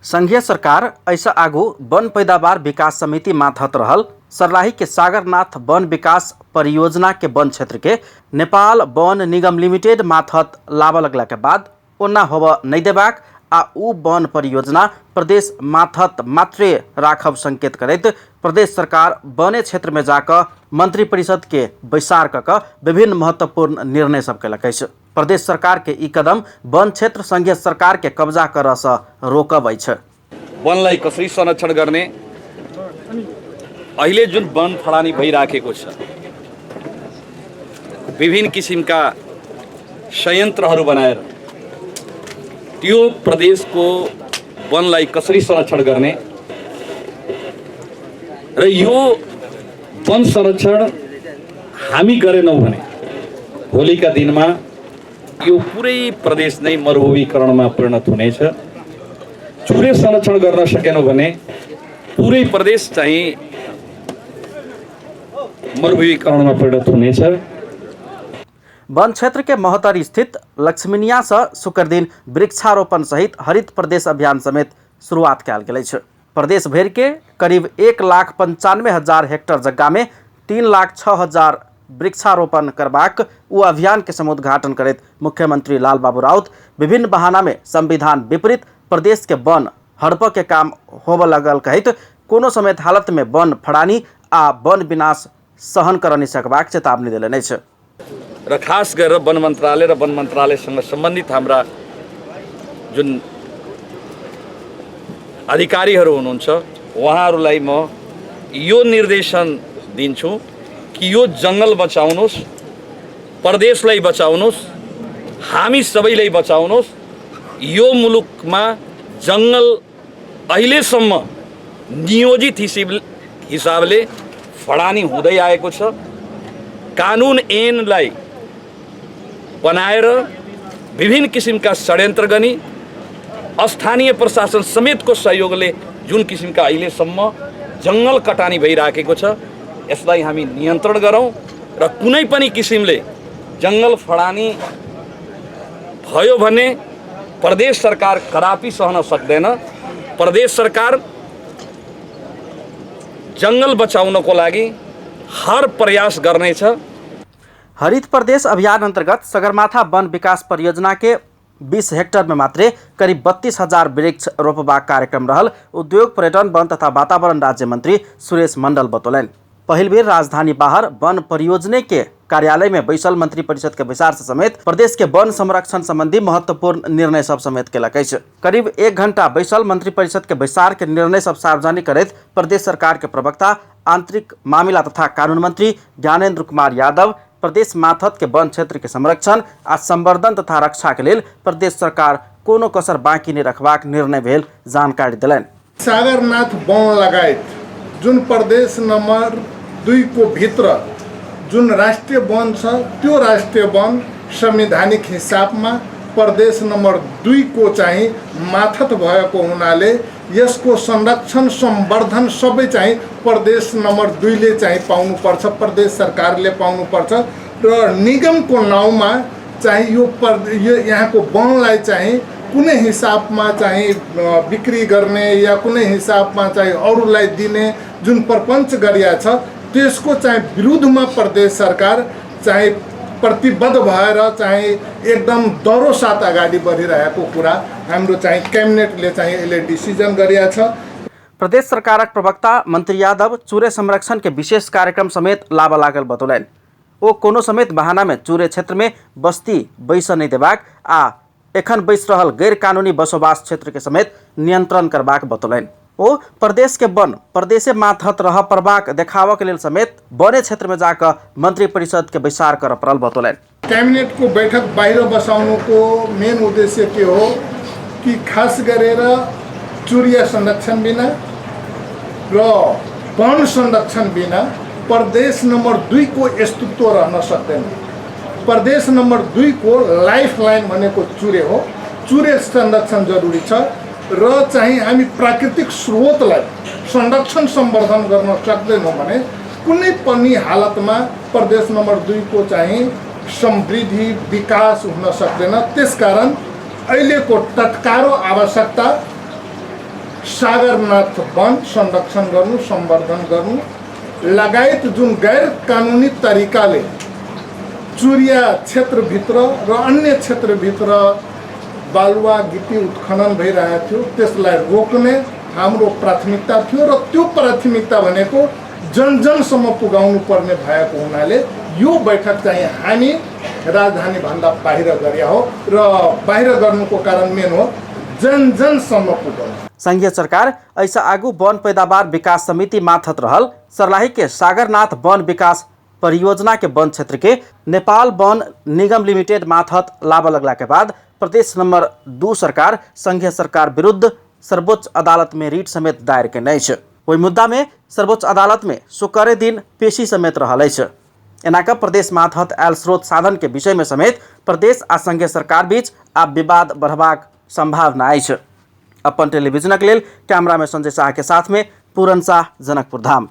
संघीय सरकार ऐसा आगू वन पैदावार विकास समिति माथत रहल सर्लाही के सागरनाथ वन विकास परियोजना के वन क्षेत्र के नेपाल वन निगम लिमिटेड माथत लाभ लगला के बाद ओना होब नहीं देबाक आ उ वन परियोजना प्रदेश माथत मात्रे राखब संकेत करैत प्रदेश सरकार वने क्षेत्र में जाकर मंत्री परिषद के बैसार कऽ विभिन्न महत्वपूर्ण निर्णय सब कयलक अछि। प्रदेश सरकार के ई कदम वन क्षेत्र संघीय सरकार के कब्जा करऽ सँ रोकब अछि। वनलाई कसरी संरक्षण गर्ने अहिले जुन वन फडानी भइराखेको छ, विभिन्न किसिमका संयन्त्रहरू बनाएर त्यो प्रदेशको वनलाई कसरी संरक्षण गर्ने र यो वन संरक्षण हामी गरेनौँ भने भोलिका दिनमा यो पुरै प्रदेश नै मरुभूमीकरणमा परिणत हुनेछ। चुरे संरक्षण गर्न सकेनौँ भने पुरै प्रदेश चाहिँ मरुभूमीकरणमा परिणत हुनेछ। वन क्षेत्र के महतर स्थित लक्ष्मीनिया से शुक्र दिन वृक्षारोपण सहित हरित प्रदेश अभियान समेत शुरुआत कयल गेल अछि। प्रदेश भर के करीब 1,95,000 हेक्टेयर जगह में 3,06,000 वृक्षारोपण करबाक उ अभियान के समुद्घाटन करैत मुख्यमंत्री लालबाबू राउत विभिन्न बहाना में संविधान विपरीत प्रदेश के वन हड़प के काम होब लगल कहैत कोनो समेत हालत में वन फडानी आ वन विनाश सहन कर नहीं सकबाक चेतावनी देलनि अछि। र खास गरेर वन मन्त्रालय र वन मन्त्रालयसँग सम्बन्धित हाम्रा जुन अधिकारीहरू हुनुहुन्छ उहाँहरूलाई म यो निर्देशन दिन्छु कि यो जङ्गल बचाउनुहोस्, प्रदेशलाई बचाउनुहोस्, हामी सबैलाई बचाउनुहोस्। यो मुलुकमा जङ्गल अहिलेसम्म नियोजित हिसाबले फडानी हुँदै आएको छ। कानुन ऐनलाई बनाएर विभिन्न किसिमका षड्यन्त्र गरी स्थानीय प्रशासन समेतको सहयोगले जुन किसिमका अहिलेसम्म जङ्गल कटानी भइराखेको छ यसलाई हामी नियन्त्रण गरौँ र कुनै पनि किसिमले जङ्गल फडानी भयो भने प्रदेश सरकार कदापि सहन सक्दैन। प्रदेश सरकार जङ्गल बचाउनको लागि हर प्रयास गर्नेछ। हरित प्रदेश अभियान अंतर्गत सगरमाथा वन विकास परियोजना के 20 हेक्टेयर में मात्रे करीब 32,000 वृक्ष रोपबा कार्यक्रम रहल उद्योग पर्यटन वन तथा वातावरण राज्य मंत्री सुरेश मंडल बतौलन। पहिल बेर राजधानी बाहर वन परियोजना के कार्यालय में बैसल मंत्री परिषद के विचार से समेत प्रदेश के वन संरक्षण संबंधी महत्वपूर्ण निर्णय सब समेत केलक अछि। करीब 1 घंटा बैसल मंत्री परिषद के विचार के निर्णय सब सार्वजनिक करैत प्रदेश सरकार के प्रवक्ता आंतरिक मामला तथा कानून मंत्री ज्ञानेन्द्र कुमार यादव प्रदेश माथत के वन क्षेत्र के संरक्षण आ संवर्धन तथा रक्षा के लिए प्रदेश सरकार कोनो कसर बाँकी नहीं रखबाक निर्णय भेल जानकारी दिलैन। सागरनाथ वन लगायत जुन प्रदेश नंबर 2 को भित्र जुन राष्ट्रिय वन छ त्यो राष्ट्रिय वन संवैधानिक हिसाबमा प्रदेश नंबर 2 को चाहिँ माथत भएको हुनाले यसको संरक्षण संवर्धन सबै चाहिँ प्रदेश नंबर 2 ले चाहिँ पाउनुपर्छ, प्रदेश सरकारले पाउनुपर्छ र निगमको नाउँमा चाहिँ यो यहाँको वनलाई चाहिँ कुनै हिसाबमा चाहिँ बिक्री गर्ने या कुनै हिसाबमा चाहिँ अरूलाई दिने जुन प्रपञ्च गरिया छ त्यसको चाहिँ विरुद्धमा प्रदेश सरकार चाहिँ प्रतिबद्ध भएर चाहिँ एकदम दरो साथ अगाडि बढिरहेको कुरा हाम्रो चाहिँ क्याबिनेटले चाहिँ यसले डिसिजन गरिया छ। प्रदेश सरकारक प्रवक्ता मंत्री यादव चूरे संरक्षण के विशेष कार्यक्रम समेत लाभ लागल बतौलन। ओ कोनो समेत बहाना में चूरे क्षेत्र में बस्ती बैस नहीं देबाक आ एखन बैस रहल गैर कानूनी बसोबास क्षेत्र के समेत नियंत्रण करबाक बतौलन। ओ प्रदेश के वन प्रदेशे माथत रह परबाक देखाव के लिए समेत वने क्षेत्र में जाकर मंत्री परिषद के विचार कर परल बतौलन। कैबिनेट को बैठक बाहिर बसाउनुको मेन उद्देश्य के हो कि खास गरेर चुरिया संरक्षण बिना र वन संरक्षण बिना प्रदेश नंबर 2 को अस्तित्व रहन सक्दैन। प्रदेश नंबर 2 को लाइफ लाइन भनेको चुरे हो। चुरे संरक्षण जरुरी छ र चाहिँ हामी प्राकृतिक स्रोतलाई संरक्षण संवर्धन गर्न सक्दैनौँ भने कुनै पनि हालतमा प्रदेश नंबर 2 को चाहिँ समृद्धि विकास हुन सक्दैन। त्यसकारण अहिलेको तत्काल आवश्यकता सागरनाथ वन संरक्षण गर्नु, संवर्धन गर्नु लगायत जुन गैर कानुनी तरिकाले चुरिया क्षेत्रभित्र र अन्य क्षेत्रभित्र बालुवा गिटी उत्खनन भइरहेको थियो त्यसलाई रोक्ने हाम्रो प्राथमिकता थियो र त्यो प्राथमिकता भनेको जनजनसम्म पुगाउनु पर्ने भएको हुनाले यो बैठक चाहिँ हामी राजधानीभन्दा बाहिर गरे हो र बाहिर गर्नुको कारण मेन हो जनजनसम्म पुगाउनु। संघीय सरकार ऐसा आगू वन पैदावार विकास समिति मार्फत रहल सर्लाही के सागरनाथ वन विकास परियोजना के वन क्षेत्र के नेपाल वन निगम लिमिटेड मार्फत लाभ लगला के बाद प्रदेश नंबर 2 सरकार संघीय सरकार विरुद्ध सर्वोच्च अदालत में रीट समेत दायर केने छ। वही मुद्दा में सर्वोच्च अदालत में शुक्रे दिन पेशी समेत रहल छ। एनाका प्रदेश मार्फत आयल स्रोत साधन के विषय में समेत प्रदेश आ संघीय सरकार बीच आब विवाद बढ़बाक संभावना अछि। अपन टेलीविजन के लेल कैमरा में संजय शाह के साथ में पूरन शाह, जनकपुर धाम।